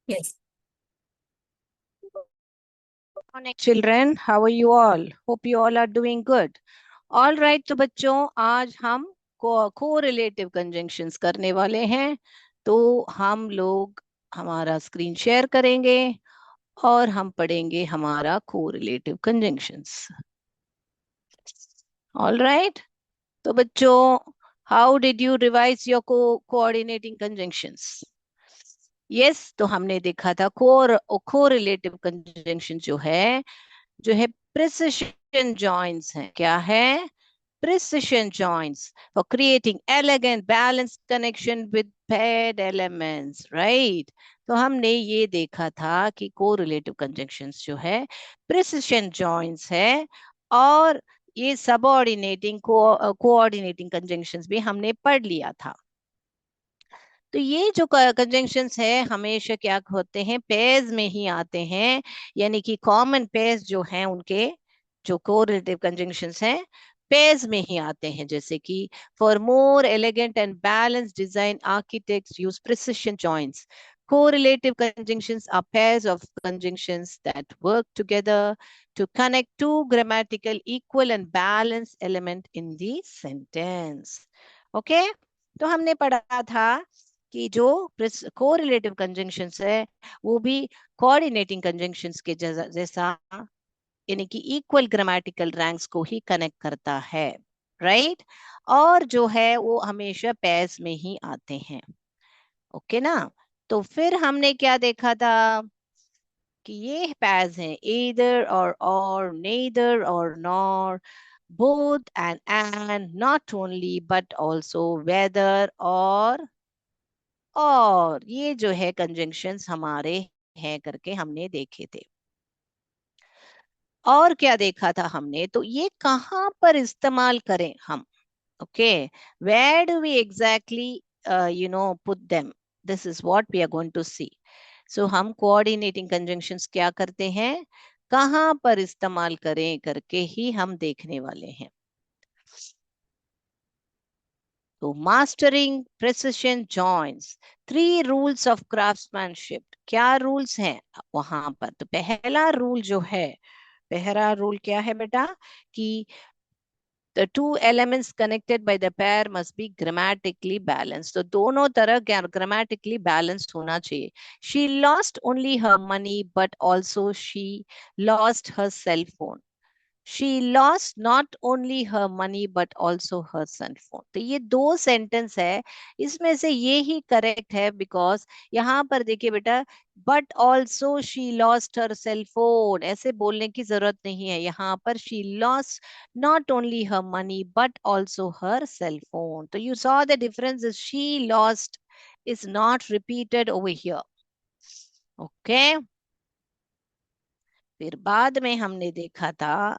Yes. Morning, children. How are you all? Hope you all are doing good. All right, तो बच्चों आज हम correlative conjunctions करने वाले हैं। तो हम लोग हमारा स्क्रीन शेयर करेंगे और हम पढ़ेंगे हमारा कोरिलेटिव कंजंक्शंस। ऑल राइट, तो बच्चों how did you revise your coordinating conjunctions? Yes, तो हमने देखा था कोरिलेटिव कंजंक्शन जो है प्रिसिशन जॉइंट्स हैं। क्या है? precision joints for creating elegant balanced connection with paired elements, right? तो हमने ये देखा था कि correlative conjunctions जो है precision joints है, और ये subordinating coordinating conjunctions भी हमने पढ़ लिया था। तो ये जो कंजंक्शंस है हमेशा क्या होते हैं, पेयर्स में ही आते हैं, यानी कि कॉमन पेयर्स जो हैं उनके, जो कोरिलेटिव कंजंक्शंस हैं पेयर्स में ही आते हैं। जैसे कि for more elegant and balance design architects use precision joints. Correlative conjunctions are pairs of conjunctions that work together to connect two grammatical equal and balanced element in the sentence. Okay? तो हमने पढ़ा था कि जो correlative conjunctions है वो भी coordinating conjunctions के जैसा, यानी कि इक्वल ग्रामेटिकल रैंक्स को ही कनेक्ट करता है, राइट? और जो है वो हमेशा पेयर्स में ही आते हैं। ओके ना? तो फिर हमने क्या देखा था कि ये पेयर्स हैं either or neither or nor, both and not only but also whether और ये जो है कंजंक्शंस हमारे हैं करके हमने देखे थे। और क्या देखा था हमने, तो ये कहाँ पर इस्तेमाल करें हम? Okay, where do we exactly put them, this is what we are going to see. So हम कोऑर्डिनेटिंग कंजंक्शंस क्या करते हैं, कहाँ पर इस्तेमाल करें करके ही हम देखने वाले हैं। तो mastering precision joints, three rules of craftsmanship, क्या रूल्स हैं वहां पर? तो पहला रूल जो है, पहला रूल क्या है बेटा, कि the two elements connected by the pair must be grammatically balanced। तो दोनों तरह grammatically balanced होना चाहिए। She lost only her money but also she lost her cell phone। She lost not only her money but also her cell phone। तो ये दो sentence है, इसमें से ये ही करेक्ट है, बिकॉज यहाँ पर देखिए बेटा, but also she lost her cell phone ऐसे बोलने की जरूरत नहीं है। यहाँ पर she lost not only her money but also her cell phone. तो you saw the difference, she lost is not repeated over here. Okay, फिर बाद में हमने देखा था,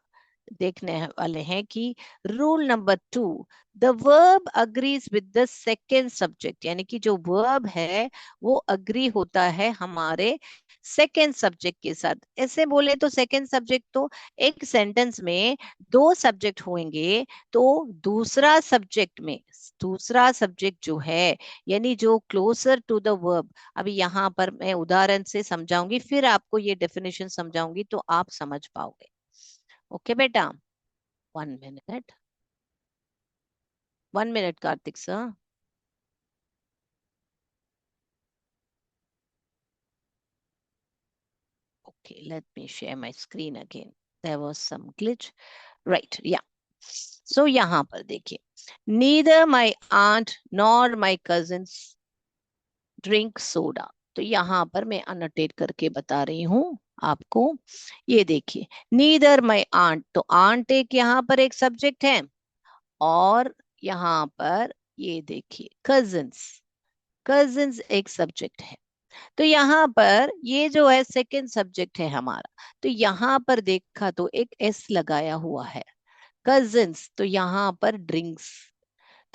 देखने वाले हैं कि rule number 2, the verb agrees with the second subject, यानी कि जो वर्ब है वो अग्री होता है हमारे सेकेंड सब्जेक्ट के साथ। ऐसे बोले तो सेकेंड सब्जेक्ट, तो एक सेंटेंस में दो सब्जेक्ट होंगे, तो दूसरा सब्जेक्ट जो है, यानी जो क्लोजर टू द वर्ब। अभी यहाँ पर मैं उदाहरण से समझाऊंगी, फिर आपको ये डेफिनेशन समझाऊंगी तो आप समझ पाओगे। ओके बेटा, 1 minute, 1 minute Kartik sir. Okay, let me share my screen again. There was some glitch. Right, yeah. So यहाँ पर देखिए, neither my aunt nor my cousins drink soda। तो यहाँ पर मैं अनोटेट करके बता रही हूँ आपको। ये देखिए, नीदर माई आंट, तो आंट एक यहाँ पर एक सब्जेक्ट है, और यहाँ पर ये देखिए कजिन्स, कजिन्स एक सब्जेक्ट है। तो यहाँ पर ये जो है सेकंड सब्जेक्ट है हमारा। तो यहाँ पर देखा तो एक एस लगाया हुआ है, कजिन्स, तो यहाँ पर ड्रिंक्स।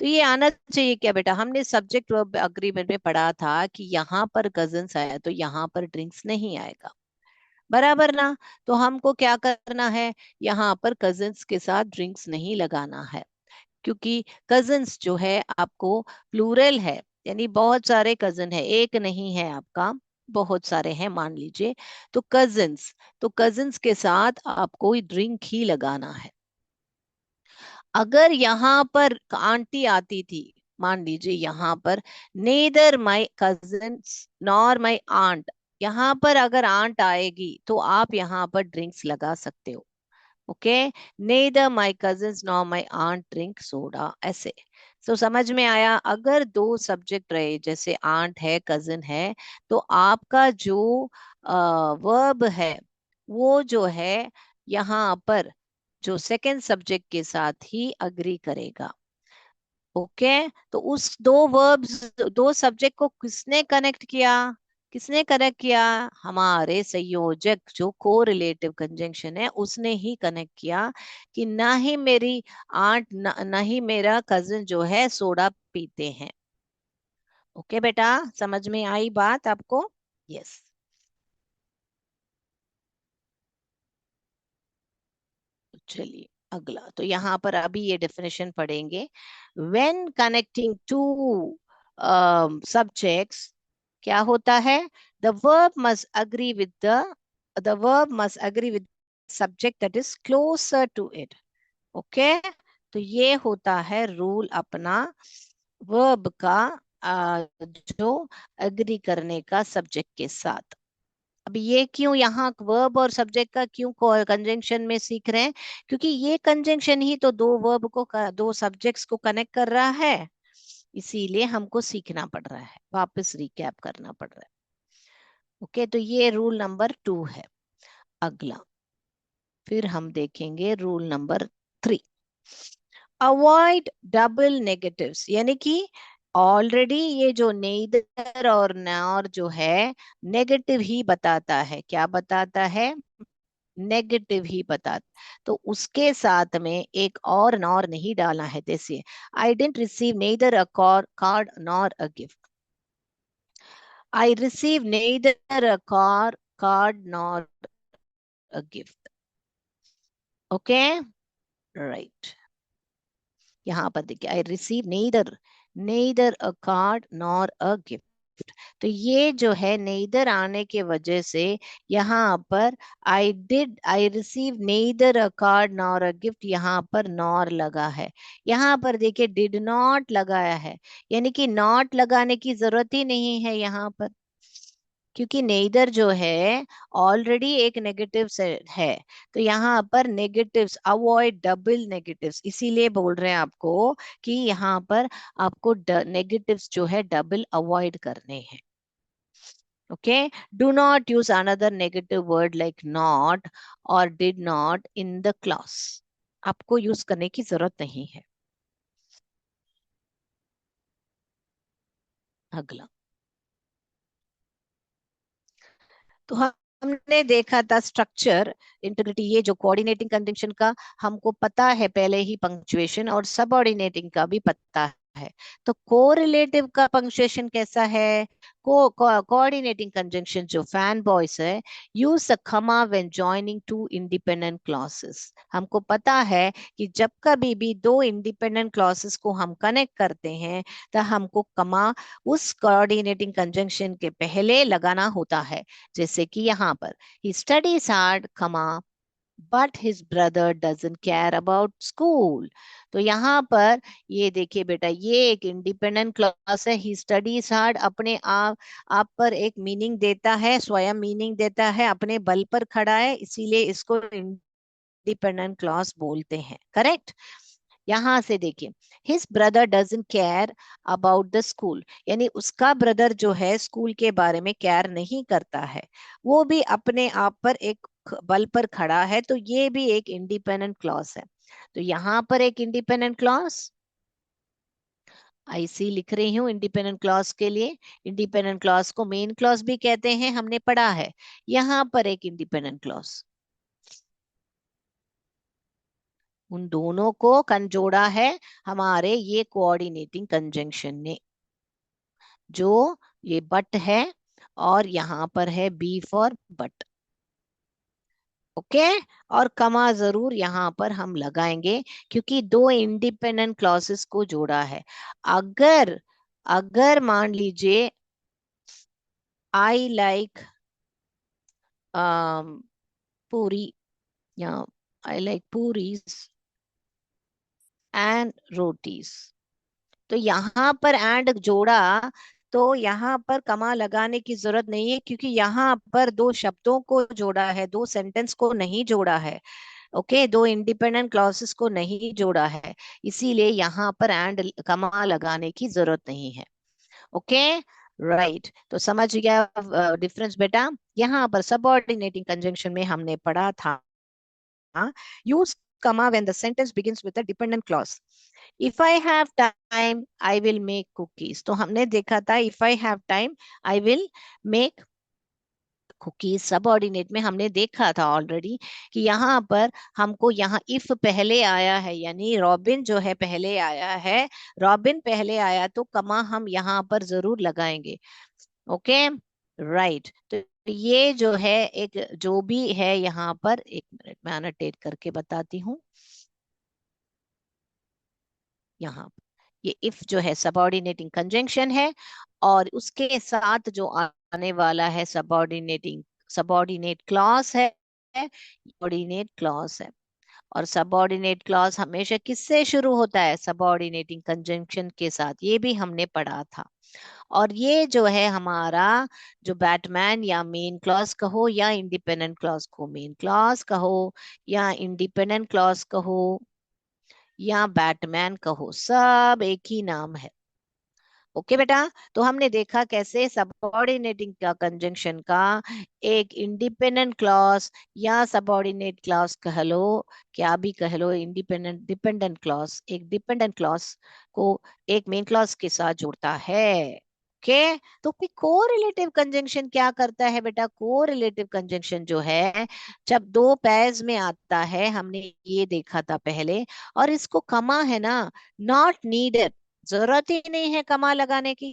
तो ये आना चाहिए क्या बेटा, हमने सब्जेक्ट वर्ब अग्रीमेंट में पढ़ा था कि यहाँ पर कजिन्स आया तो यहाँ पर ड्रिंक्स नहीं आएगा, बराबर ना? तो हमको क्या करना है, यहाँ पर कजिन्स के साथ ड्रिंक्स नहीं लगाना है, क्योंकि कजिन्स जो है आपको प्लूरल है, यानी बहुत सारे कजिन है, एक नहीं है आपका। बहुत सारे हैं मान लीजिए। तो कजिन्स, तो कजिन्स के साथ आपको ड्रिंक ही लगाना है। अगर यहाँ पर आंटी आती थी, मान लीजिए यहाँ पर neither my cousins nor my aunt, यहाँ पर अगर आंट आएगी तो आप यहाँ पर ड्रिंक्स लगा सकते हो। Okay, neither my cousins nor my aunt drink soda, ऐसे। तो समझ में आया? अगर दो सब्जेक्ट रहे, जैसे आंट है कजिन है, तो आपका जो वर्ब है वो जो है यहाँ पर जो सेकंड सब्जेक्ट के साथ ही अग्री करेगा। ओके, तो उस दो वर्ब्स, दो सब्जेक्ट को किसने कनेक्ट किया? किसने कनेक्ट किया? हमारे संयोजक जो को रिलेटिव कंजंक्शन है उसने ही कनेक्ट किया कि ना ही मेरी आंट ना ही मेरा कजिन जो है सोडा पीते हैं। ओके बेटा, समझ में आई बात आपको? यस। चलिए अगला, तो यहाँ पर अभी ये डेफिनेशन पढ़ेंगे। व्हेन कनेक्टिंग टू सब्जेक्ट्स क्या होता है? The verb must agree with the verb must agree with subject that is closer to it. Okay, तो ये होता है रूल अपना वर्ब का, जो अग्री करने का सब्जेक्ट के साथ। अब ये क्यों यहाँ वर्ब और सब्जेक्ट का क्यों कंजंक्शन में सीख रहे हैं? क्योंकि ये कंजंक्शन ही तो दो वर्ब को दो सब्जेक्ट्स को कनेक्ट कर रहा है, इसीलिए हमको सीखना पड़ रहा है, वापस रिकैप करना पड़ रहा है। ओके, तो ये रूल नंबर 2 है। अगला फिर हम देखेंगे rule number 3। Avoid double negatives, यानी कि ऑलरेडी ये जो नेदर और नॉर जो है नेगेटिव ही बताता है। क्या बताता है? नेगेटिव ही बताता। तो उसके साथ में एक और नॉर नहीं डालना है। जैसे I didn't receive neither a card nor a gift. I receive neither a card nor a gift. Okay, right. यहाँ पर देखिए, I receive neither, neither a card nor a gift. तो ये जो है नेदर आने के वजह से यहाँ पर I receive neither a card nor a gift, यहाँ पर नॉर लगा है। यहाँ पर देखिए डिड नॉट लगाया है, यानी कि नॉट लगाने की जरूरत ही नहीं है यहाँ पर, क्योंकि नेदर जो है ऑलरेडी एक नेगेटिव से है। तो यहाँ पर नेगेटिव्स, अवॉइड डबल नेगेटिव्स, इसीलिए बोल रहे हैं आपको कि यहाँ पर आपको नेगेटिव्स जो है डबल अवॉइड करने हैं। Okay, do not use another negative word like not और did not in the class, आपको यूज करने की जरूरत नहीं है। अगला, तो हमने देखा था स्ट्रक्चर, इंटीग्रिटी, ये जो कोऑर्डिनेटिंग कंजंक्शन का हमको पता है पहले ही, पंक्चुएशन और सबऑर्डिनेटिंग का भी पता है। तो कोरिलेटिव का पंक्चुएशन कैसा है? कोऑर्डिनेटिंग कंजंक्शन जो फैन बॉयज है, use the comma when joining two independent clauses. हमको पता है कि जब कभी भी दो इंडिपेंडेंट क्लॉसेस को हम कनेक्ट करते हैं तो हमको कमा उस कोऑर्डिनेटिंग कंजंक्शन के पहले लगाना होता है। जैसे कि यहाँ पर he studies hard, but his brother doesn't care about school। तो यहाँ पर ये देखिए बेटा, ये एक इंडिपेंडेंट क्लास है। he studies hard अपने आप पर एक मीनिंग देता है, स्वयं मीनिंग देता है, अपने बल पर खड़ा है, इसीलिए इसको इंडिपेंडेंट क्लास बोलते हैं। करेक्ट। यहां से देखिए, his brother doesn't care about the school, यानी उसका ब्रदर जो है स्कूल के बारे में केयर नहीं करता है, वो भी अपने आप पर एक बल पर खड़ा है, तो ये भी एक इंडिपेंडेंट क्लॉज है। तो यहाँ पर एक इंडिपेंडेंट क्लॉज आईसी लिख रही हूँ इंडिपेंडेंट क्लॉज के लिए। इंडिपेंडेंट क्लॉज को मेन क्लॉज भी कहते हैं, हमने पढ़ा है। यहाँ पर एक इंडिपेंडेंट क्लॉज, उन दोनों को जोड़ा है हमारे ये कोऑर्डिनेटिंग कंजंक्शन ने, जो ये बट है और यहाँ पर है बी फॉर बट। ओके, और कमा जरूर यहाँ पर हम लगाएंगे, क्योंकि दो इंडिपेंडेंट क्लॉसेस को जोड़ा है। अगर अगर मान लीजिए आई लाइक पूरी, या I like puris and rotis. तो यहाँ पर एंड जोड़ा, तो यहाँ पर कमा लगाने की जरूरत नहीं है, क्योंकि यहाँ पर दो शब्दों को जोड़ा है, दो सेंटेंस को नहीं जोड़ा है। ओके, दो इंडिपेंडेंट क्लॉसेस को नहीं जोड़ा है, इसीलिए यहाँ पर एंड कमा लगाने की जरूरत नहीं है। ओके, राइट, तो समझ गया डिफरेंस बेटा। यहाँ पर सबऑर्डिनेटिंग कंजंक्शन में हमने पढ़ा था, use comma when the sentence begins with a dependent clause. If I have time, I will make cookies. तो हमने देखा था if I have time, I will make cookies. Subordinate में हमने देखा था ऑलरेडी कि यहाँ पर हमको यहाँ इफ पहले आया है, यानी रॉबिन जो है पहले आया है, रॉबिन पहले आया, तो कमा हम यहाँ पर जरूर लगाएंगे। ओके, राइट, तो ये जो है एक जो भी है यहाँ पर, एक मिनट में अनोटेट करके बताती हूँ। यहाँ ये इफ जो है सबऑर्डिनेटिंग कंजंक्शन है, और उसके साथ जो आने वाला है सबऑर्डिनेटिंग सबऑर्डिनेट क्लॉज है, सबऑर्डिनेट क्लॉज है। और सबऑर्डिनेट क्लॉज हमेशा किससे शुरू होता है? सबऑर्डिनेटिंग कंजंक्शन के साथ, ये भी हमने पढ़ा था। और ये जो है हमारा जो बैटमैन, या मेन क्लॉज कहो या इंडिपेंडेंट क्लॉज को मेन क्लॉज कहो, या इंडिपेंडेंट क्लॉज कहो या बैटमैन कहो, सब एक ही नाम है। ओके बेटा, तो हमने देखा कैसे सबऑर्डिनेटिंग का कंजंक्शन का एक इंडिपेंडेंट क्लॉज या सबऑर्डिनेट क्लॉज कह लो, क्या भी कह लो, इंडिपेंडेंट डिपेंडेंट क्लॉज, एक डिपेंडेंट क्लॉज को एक मेन क्लॉज के साथ जोड़ता है। ओके, तो कोरिलेटिव कंजंक्शन क्या करता है बेटा? कोरिलेटिव कंजंक्शन जो है, जब दो पेयर्स में आता है, हमने ये देखा था पहले, और इसको कमा है ना, नॉट नीडेड, जरूरत ही नहीं है कमा लगाने की।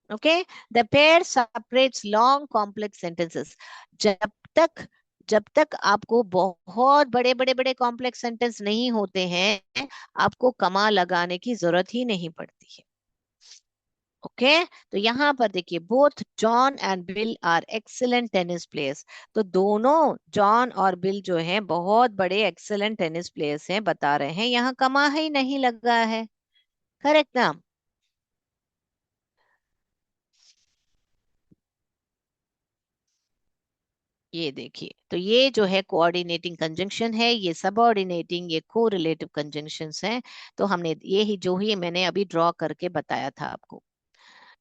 Okay, the pair separates long complex sentences. जब तक जब तक आपको बहुत बड़े बड़े बड़े कॉम्प्लेक्स सेंटेंस नहीं होते हैं, आपको कमा लगाने की जरूरत ही नहीं पड़ती है। ओके, तो यहाँ पर देखिए, both John and Bill are excellent tennis players. तो दोनों जॉन और बिल जो हैं बहुत बड़े एक्सीलेंट टेनिस प्लेयर्स हैं, बता रहे हैं, यहाँ कमा ही नहीं लगा है। करेक्ट ना? ये देखिए, तो ये जो है कोऑर्डिनेटिंग कंजंक्शन है, ये सबऑर्डिनेटिंग, ये कोरिलेटिव कंजंक्शंस हैं। तो हमने ये ही जो ही मैंने अभी ड्रॉ करके बताया था आपको।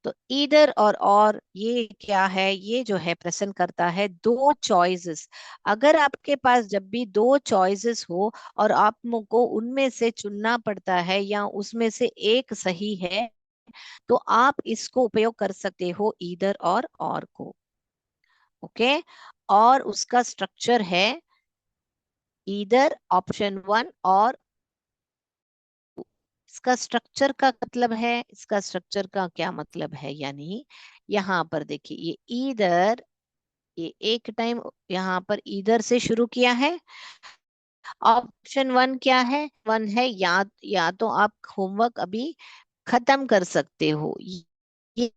तो ईदर और ये क्या है? ये जो है प्रेजेंट करता है दो चॉइसेस। अगर आपके पास जब भी दो चॉइसेस हो और आपको उनमें से चुनना पड़ता है, या उसमें से एक सही है, तो आप इसको उपयोग कर सकते हो ईदर और को। ओके, और उसका स्ट्रक्चर है ईदर ऑप्शन वन और। इसका स्ट्रक्चर का मतलब है, इसका स्ट्रक्चर का क्या मतलब है, यानी यहाँ पर देखिए, ये ईदर, ये एक टाइम यहाँ पर ईदर से शुरू किया है। ऑप्शन वन क्या है? वन है, या तो आप होमवर्क अभी खत्म कर सकते हो, ये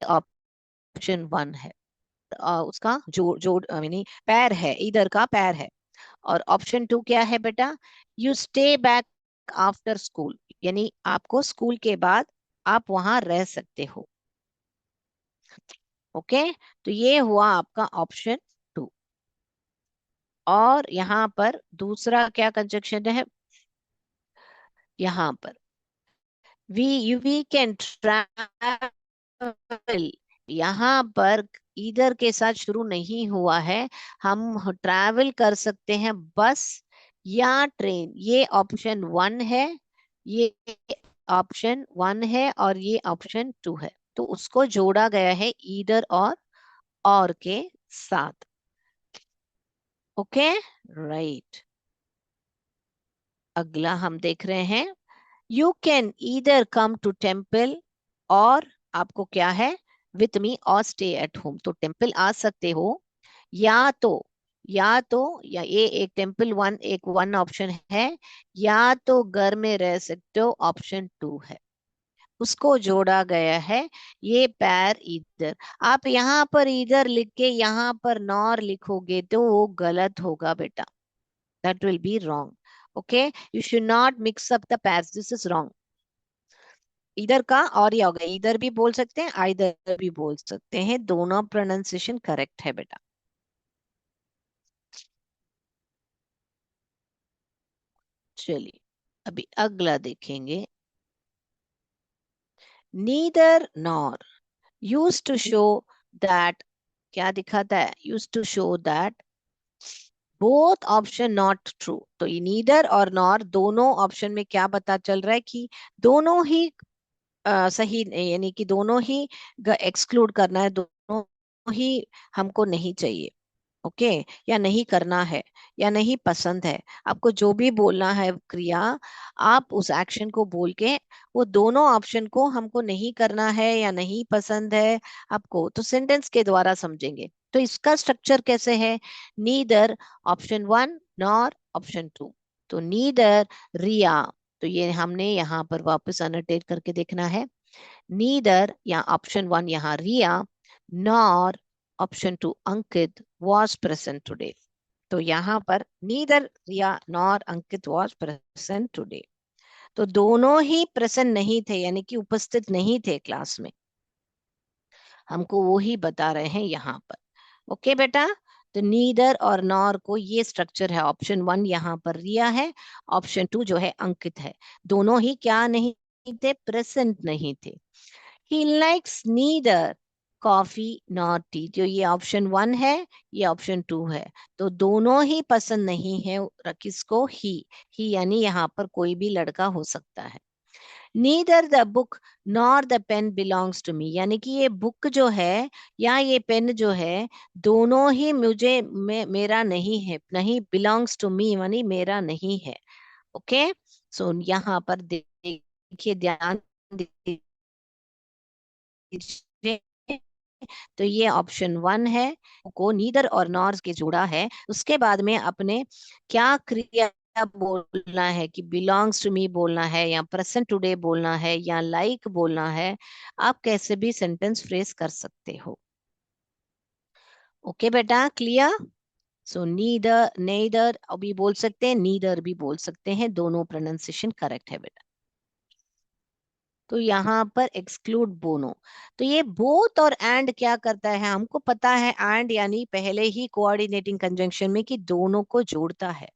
ऑप्शन वन है। उसका जोड़ जोड़ यानी पैर है, इधर का पैर है। और ऑप्शन टू क्या है बेटा? You stay back after school, यानी आपको स्कूल के बाद आप वहां रह सकते हो। ओके, तो ये हुआ आपका ऑप्शन टू। और यहाँ पर दूसरा क्या कंजक्शन है? यहाँ पर वी कैन ट्रैवल, यहाँ पर इधर के साथ शुरू नहीं हुआ है। हम ट्रैवल कर सकते हैं बस या ट्रेन, ये ऑप्शन वन है, ये ऑप्शन वन है, और ये ऑप्शन टू है। तो उसको जोड़ा गया है ईदर और के साथ। ओके, राइट, अगला हम देख रहे हैं, you can either come to temple, और आपको क्या है? With me or stay at home. तो टेम्पल आ सकते हो, या तो या ये एक टेम्पल वन, एक वन ऑप्शन है, या तो घर में रह सकते हो, ऑप्शन टू है। उसको जोड़ा गया है ये पैर इधर। आप यहाँ पर इधर लिख के यहाँ पर नॉर लिखोगे तो वो गलत होगा बेटा, that will be wrong. Okay, you should not mix up the pairs, this is wrong. इधर का और ये हो गया, इधर भी बोल सकते हैं आइधर भी बोल सकते हैं, दोनों प्रोनाउंसिएशन करेक्ट है बेटा। चलिए अभी अगला देखेंगे। Neither nor used to show that, क्या दिखाता है, used to show that both option not true. तो ये नीदर और नॉर दोनों ऑप्शन में क्या पता चल रहा है कि दोनों ही सही नहीं, यानी कि दोनों ही एक्सक्लूड करना है, दोनों ही हमको नहीं चाहिए। ओके, या नहीं करना है या नहीं पसंद है, आपको जो भी बोलना है क्रिया, आप उस एक्शन को बोल के वो दोनों ऑप्शन को हमको नहीं करना है या नहीं पसंद है आपको, तो सेंटेंस के द्वारा समझेंगे। तो इसका स्ट्रक्चर कैसे है, neither option one nor option two. तो नीदर रिया, तो ये हमने यहाँ पर वापस अनोटेट करके देखना है। नीदर या ऑप्शन वन यहाँ Riya, nor option two Ankit was present today। तो यहाँ पर neither Riya nor Ankit was present today। तो दोनों ही प्रेजेंट नहीं थे, यानी कि उपस्थित नहीं थे क्लास में, हमको वो ही बता रहे हैं यहाँ पर। ओके बेटा, तो नीदर और नॉर को ये स्ट्रक्चर है, ऑप्शन वन यहाँ पर रिया है, ऑप्शन टू जो है अंकित है, दोनों ही क्या नहीं थे, प्रेजेंट नहीं थे। He likes neither coffee not T, जो ये ऑप्शन वन है ये ऑप्शन टू है, तो दोनों ही पसंद नहीं है किसको, ही यानी यहाँ पर कोई भी लड़का हो सकता है। Neither the book nor the pen belongs to me, यानी कि ये बुक जो है या ये पेन जो है दोनों ही मुझे मेरा नहीं है, नहीं बिलोंग्स टू मी यानी मेरा नहीं है। ओके, सो यहाँ पर देखिए, ध्यान दीजिए, तो ये ऑप्शन वन है, को नीदर और नॉर के जोड़ा है, उसके बाद में अपने क्या क्रिया बोलना है, कि बिलोंग्स टू मी बोलना है या प्रेजेंट टुडे बोलना है या लाइक बोलना है, आप कैसे भी सेंटेंस फ्रेज कर सकते हो। ओके बेटा, क्लियर। सो नीदर नेदर भी बोल सकते हैं, नीदर भी बोल सकते हैं, दोनों प्रोनाउंसिएशन करेक्ट है बेटा। तो यहाँ पर एक्सक्लूड बोनो, तो ये बोथ और एंड क्या करता है, हमको पता है एंड यानी पहले ही कोऑर्डिनेटिंग कंजंक्शन में कि दोनों को जोड़ता है,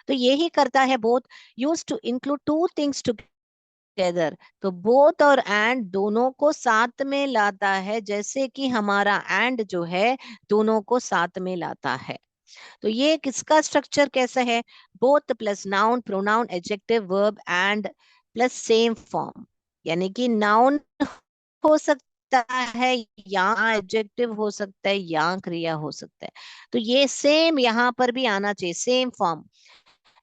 तो यही करता है both, used to include two things together. तो बोथ और एंड दोनों को साथ में लाता है, जैसे कि हमारा एंड जो है दोनों को साथ में लाता है। तो ये किसका स्ट्रक्चर कैसा है, both plus noun pronoun adjective verb and plus same form, यानी कि नाउन हो सकता है या एडजेक्टिव हो सकता है या क्रिया हो सकता है, तो ये सेम यहाँ पर भी आना चाहिए, सेम फॉर्म।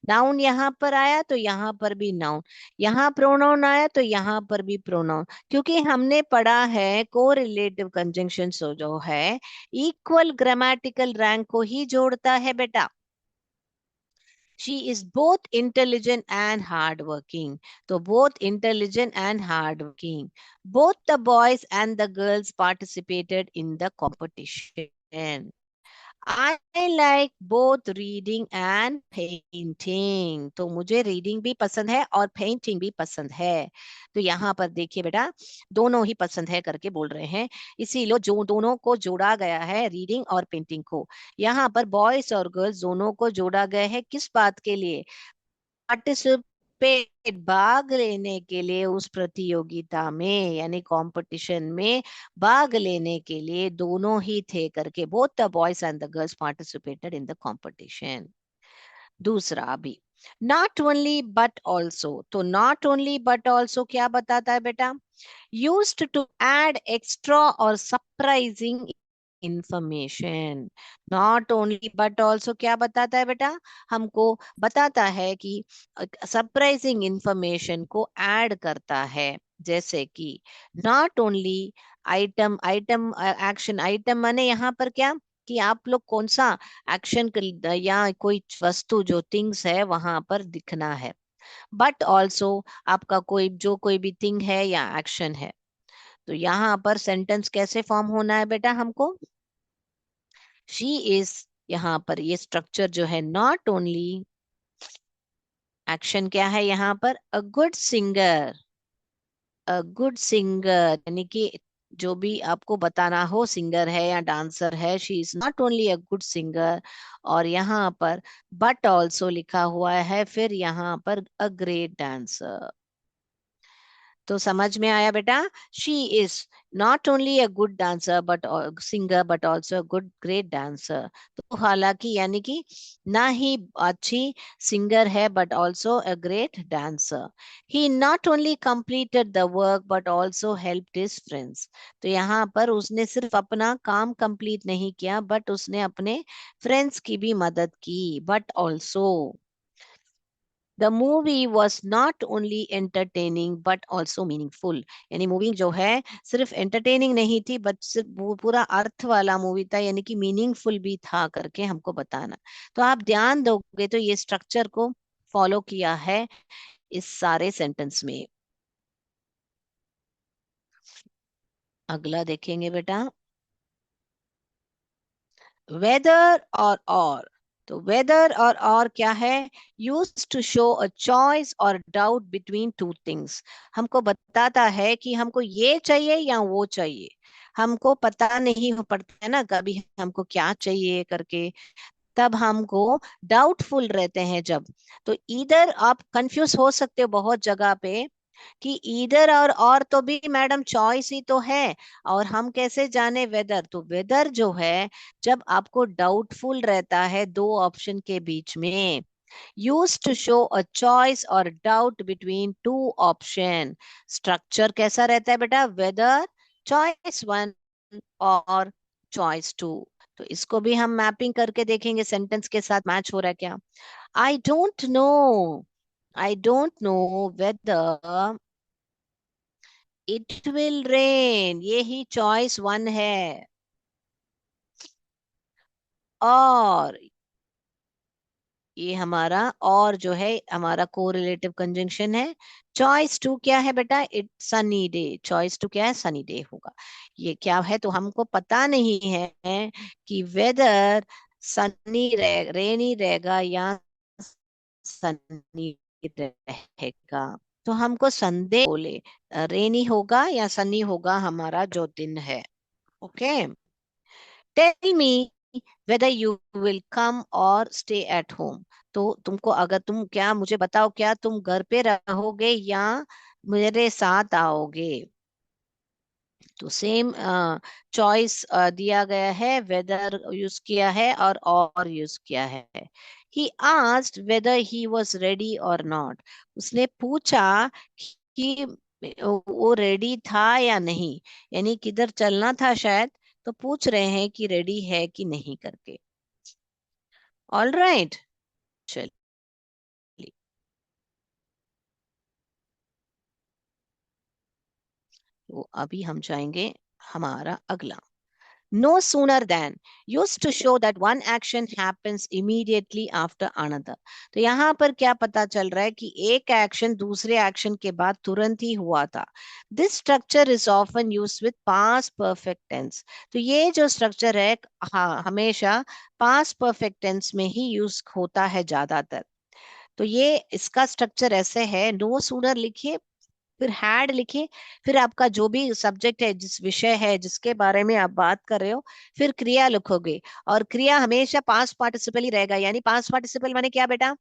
नाउन यहाँ पर आया तो यहाँ पर भी नाउन, यहाँ प्रोनाउन आया तो यहाँ पर भी प्रोनाउन, क्योंकि हमने पढ़ा है कोरिलेटिव कंजंक्शन जो है इक्वल ग्रामेटिकल रैंक को ही जोड़ता है बेटा। She is both intelligent and hardworking. So both intelligent and hardworking. Both the boys and the girls participated in the competition. I like both reading and painting. तो मुझे reading भी पसंद है और पेंटिंग भी पसंद है। तो यहाँ पर देखिए बेटा, दोनों ही पसंद है करके बोल रहे हैं, इसीलिए जो दोनों को जोड़ा गया है रीडिंग और पेंटिंग को, यहाँ पर बॉयज और गर्ल्स दोनों को जोड़ा गया है, किस बात के लिए, पार्टिसिपेट भाग लेने के लिए उस प्रतियोगिता में, यानी कंपटीशन में भाग लेने के लिए दोनों ही थे करके, both the boys and the girls participated in the competition. दूसरा भी, नॉट ओनली बट ऑल्सो, तो नॉट ओनली बट ऑल्सो क्या बताता है बेटा, यूज्ड टू ऐड एक्स्ट्रा और surprising information. Not only but also क्या बताता है बेटा, हमको बताता है कि सरप्राइजिंग इंफॉर्मेशन को ऐड करता है, जैसे कि not only item, item action, item माने यहाँ पर क्या, कि आप लोग कौन सा एक्शन या कोई वस्तु जो थिंग्स है वहां पर दिखना है, बट ऑल्सो आपका कोई भी थिंग है या एक्शन है। तो यहाँ पर सेंटेंस कैसे फॉर्म होना है बेटा हमको? शी इज, यहाँ पर ये स्ट्रक्चर जो है, नॉट ओनली, एक्शन क्या है यहाँ पर? A good singer. A good singer यानी कि जो भी आपको बताना हो, सिंगर है या डांसर है, she is not only a good singer. और यहाँ पर बट ऑल्सो लिखा हुआ है, फिर यहाँ पर अ ग्रेट डांसर। तो समझ में आया बेटा? She is not only a good dancer but singer, but also a good great dancer. तो हालांकि यानी कि ना ही अच्छी सिंगर है but also a great dancer. He not only completed the work but also helped his friends. तो यहाँ पर उसने सिर्फ अपना काम कंप्लीट नहीं किया, बट उसने अपने फ्रेंड्स की भी मदद की। But also the movie was not only entertaining but also meaningful. यानी मूवी जो है सिर्फ एंटरटेनिंग नहीं थी, बट सिर्फ वो पूरा अर्थ वाला मूवी था, यानी कि मीनिंगफुल भी था करके हमको बताना। तो आप ध्यान दोगे तो ये स्ट्रक्चर को फॉलो किया है इस सारे सेंटेंस में। अगला देखेंगे बेटा, वेदर और। तो वेदर और क्या है? Used to show a choice और डाउट बिटवीन टू थिंग्स। हमको बताता है कि हमको ये चाहिए या वो चाहिए। हमको पता नहीं हो पड़ता है ना कभी हमको क्या चाहिए करके, तब हमको डाउटफुल रहते हैं जब। तो इधर आप कंफ्यूज हो सकते हो बहुत जगह पे कि इधर और तो भी मैडम चॉइस ही तो है, और हम कैसे जाने वेदर? तो वेदर जो है, जब आपको डाउटफुल रहता है दो ऑप्शन के बीच में, use to show a choice और doubt between two option. Structure कैसा रहता है बेटा? वेदर, चॉइस वन और चॉइस टू। तो इसको भी हम मैपिंग करके देखेंगे सेंटेंस के साथ मैच हो रहा है क्या। I don't know, I don't know whether it will rain, ये ही चॉइस वन है। और ये हमारा और जो है हमारा कोरिलेटिव कंजंक्शन है। चॉइस टू क्या है बेटा? It sunny day. Choice two क्या है? सनी डे होगा। ये क्या है? तो हमको पता नहीं है कि वेदर सनी रेनी रहेगा या सनी रहेगा। तो हमको संदेह बोले रेनी होगा या सनी होगा हमारा जो दिन है। Okay, tell me whether you will come or stay at home. तो तुमको अगर तुम क्या मुझे बताओ, क्या तुम घर पे रहोगे या मेरे साथ आओगे? तो सेम चॉइस दिया गया है, वेदर यूज किया है और यूज किया है। He asked weather he was ready और नॉट। उसने पूछा कि वो रेडी था या नहीं, यानी किधर चलना था शायद, तो पूछ रहे हैं कि रेडी है कि नहीं करके। ऑल राइट, चलिए। तो अभी हम जाएंगे हमारा अगला। No sooner than used to show that one action happens immediately after another। तो यहाँ पर क्या पता चल रहा है कि एक एक्शन दूसरे एक्शन के बाद तुरंत ही हुआ था। This structure is often used with past perfect tense। तो ये जो स्ट्रक्चर है, हाँ, हमेशा past perfect tense में ही यूज होता है ज्यादातर। तो ये इसका स्ट्रक्चर ऐसे है, नो सूनर लिखिए, फिर हैड लिखिए, फिर आपका जो भी सब्जेक्ट है, जिस विषय है जिसके बारे में आप बात कर रहे हो, फिर क्रिया लिखोगे। और क्रिया हमेशा पास्ट पार्टिसिपल ही रहेगा। यानी पास्ट पार्टिसिपल माने क्या बेटा?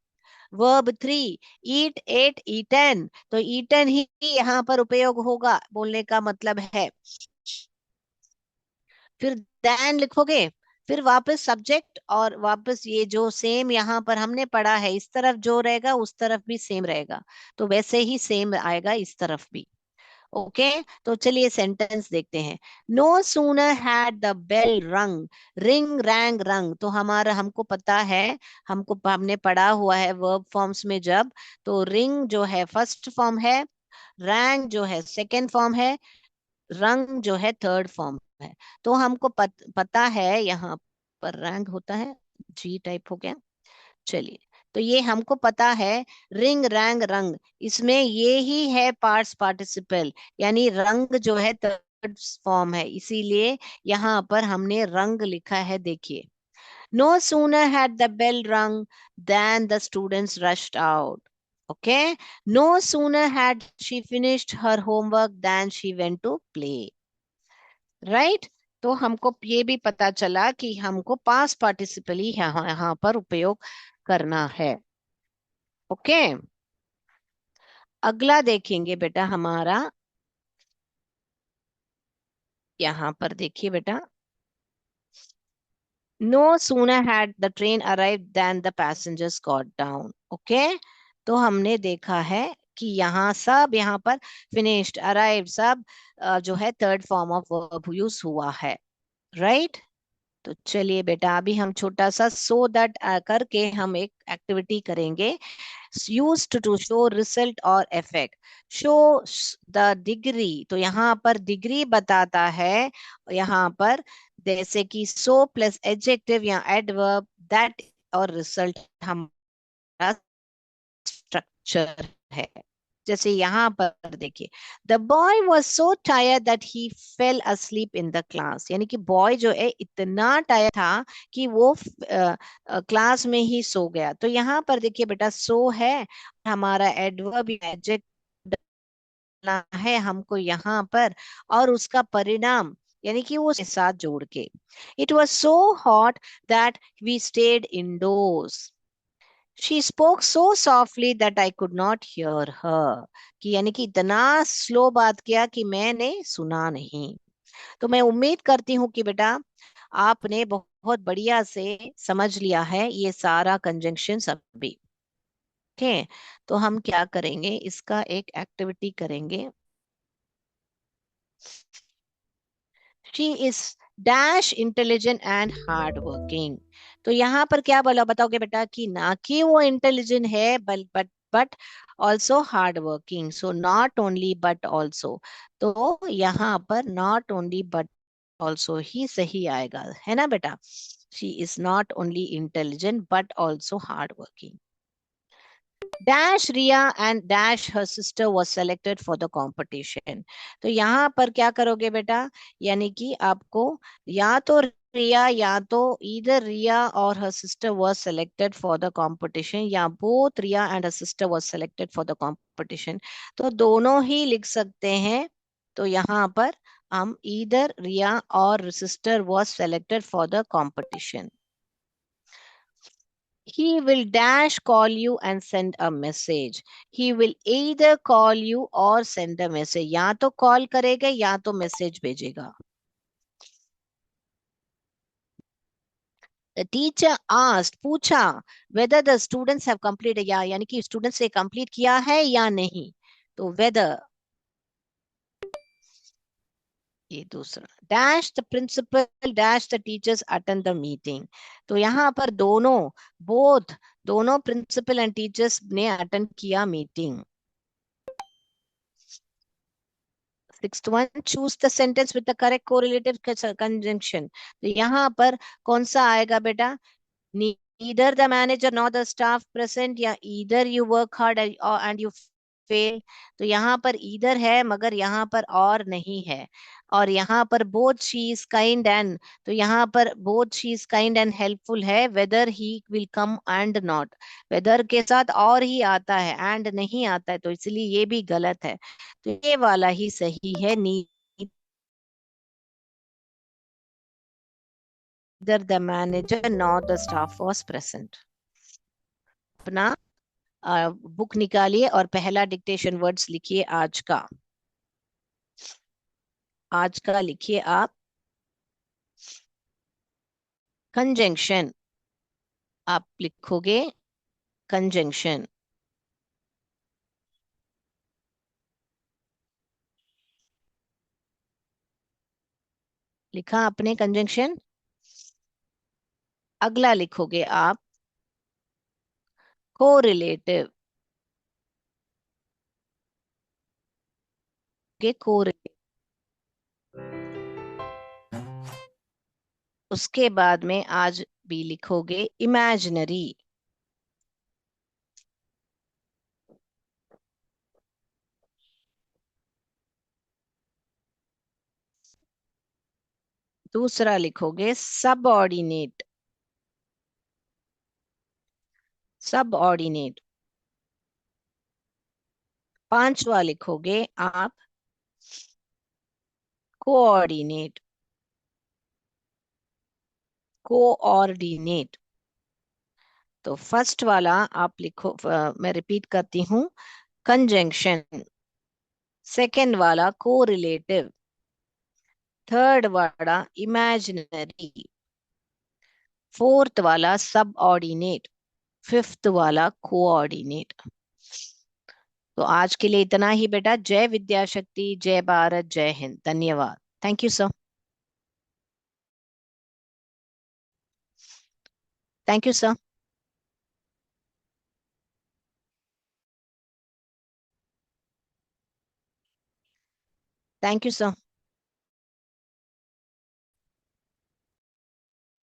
वर्ब थ्री, ईट, एट, ईटन। तो ईटन ही यहाँ पर उपयोग होगा, बोलने का मतलब है। फिर देन लिखोगे, फिर वापस सब्जेक्ट, और वापस ये जो सेम यहाँ पर हमने पढ़ा है, इस तरफ जो रहेगा उस तरफ भी सेम रहेगा। तो वैसे ही सेम आएगा इस तरफ भी। ओके, तो चलिए सेंटेंस देखते हैं। No sooner had the bell rung, ring rang rung. तो हमारा हमको पता है, हमने पढ़ा हुआ है वर्ब फॉर्म्स में जब, तो रिंग जो है फर्स्ट फॉर्म है, रैंग जो है सेकंड फॉर्म है, रंग जो है थर्ड फॉर्म है। तो हमको पता है यहाँ पर रैंग होता है, जी टाइप हो गया। चलिए, तो ये हमको पता है, रिंग रैंग रंग, इसमें ये ही है पार्ट्स पार्टिसिपल, यानी रंग जो है थर्ड फॉर्म है, इसीलिए यहाँ पर हमने रंग लिखा है। देखिए, no sooner had the bell rung than the students rushed out. Okay. No sooner had she finished her homework than she went to play. Right? तो हमको ये भी पता चला कि हमको पास पार्टिसिपल ही यहाँ पर उपयोग करना है। ओके। अगला देखेंगे बेटा हमारा, यहाँ पर देखिए बेटा, No sooner had the train arrived than the passengers got down. Okay? तो हमने देखा है कि यहाँ पर finished, arrived सब जो है third form of verb use हुआ है। राइट? तो चलिए बेटा, अभी हम छोटा सा सो दैट करके हम एक एक्टिविटी करेंगे। used to show result और effect, show the degree, तो यहाँ पर डिग्री बताता है। यहाँ पर जैसे कि so प्लस एडजेक्टिव या एडवर्ब, दैट और रिजल्ट हमारा स्ट्रक्चर है। जैसे यहाँ पर देखिए, the boy was so tired that he fail asleep in the class, यानी कि बॉय जो है इतना टायर्ड था कि वो क्लास में ही सो गया। तो यहाँ पर देखिए बेटा, सो है, हमारा एडवर्ब एडजेक्टिव है हमको यहाँ पर, और उसका परिणाम यानी कि वो इसके साथ जोड़ के, it was so hot that we stayed indoors. She spoke so softly that I could not hear her. कि यानी कि इतना स्लो बात किया कि मैंने सुना नहीं। तो मैं उम्मीद करती हूँ कि बेटा आपने बहुत बढ़िया से समझ लिया है ये सारा कंजंक्शन सभी। ठीक, तो हम क्या करेंगे, इसका एक एक्टिविटी करेंगे। She is dash intelligent and hard working. तो यहाँ पर क्या बोला बताओगे बेटा, कि ना कि वो इंटेलिजेंट है but also hard working. So not only but also, तो यहाँ पर नॉट ओनली बट ऑल्सो ही सही आएगा, है ना बेटा। She is not only intelligent but also hard working. Dash Riya and dash her sister was selected for the competition। तो यहाँ पर क्या करोगे बेटा, यानी कि आपको या तो रिया या तो either रिया और her sister was selected for the competition, या both Riya and her sister was selected for the competition, तो दोनों ही लिख सकते हैं। तो यहाँ पर हम either रिया और sister was selected for the competition। He will dash call you and send a message. He will either call you or send a message। या तो कॉल करेगा या तो मैसेज भेजेगा। The teacher asked, पूछा, whether the students have completed, या यानी कि स्टूडेंट्स ने कंप्लीट किया है या नहीं। तो whether, ये दूसरा, dash the principal dash the teachers attend the meeting. तो यहाँ पर दोनों, बोथ, दोनों प्रिंसिपल एंड टीचर्स ने अटेंड किया meeting. Sixth one, choose the sentence with the correct correlative conjunction। तो यहाँ पर कौन सा आएगा बेटा, neither the manager nor the staff present, या either you work hard and you fail। तो यहाँ पर either है मगर यहाँ पर और नहीं है। और यहाँ पर both she is kind and, तो यहाँ पर both she is kind and helpful है, whether he will come and not, whether के साथ और ही आता है and नहीं आता है, तो इसलिए ये भी गलत है। तो ये वाला ही सही है, neither the manager nor the staff was present। अपना बुक निकालिए और पहला डिक्टेशन वर्ड्स लिखिए आज का। आज का लिखिए आप, कंजंक्शन, आप लिखोगे कंजंक्शन। लिखा आपने कंजंक्शन। अगला लिखोगे आप कोरिलेटिव के कोरिलेटिव। उसके बाद में आज भी लिखोगे इमेजिनरी। दूसरा लिखोगे सब ऑर्डिनेट। सब ऑर्डिनेट। पांचवा लिखोगे आप कोऑर्डिनेट। कोऑर्डिनेट। तो फर्स्ट वाला आप लिखो, मैं रिपीट करती हूँ, कंजंक्शन। सेकंड वाला कोरिलेटिव। थर्ड वाला इमेजिनरी। फोर्थ वाला सब ऑर्डिनेट। फिफ्थ वाला कोऑर्डिनेट। तो आज के लिए इतना ही बेटा। जय विद्या शक्ति, जय भारत, जय हिंद। धन्यवाद। Thank you sir. Thank you sir. Thank you sir.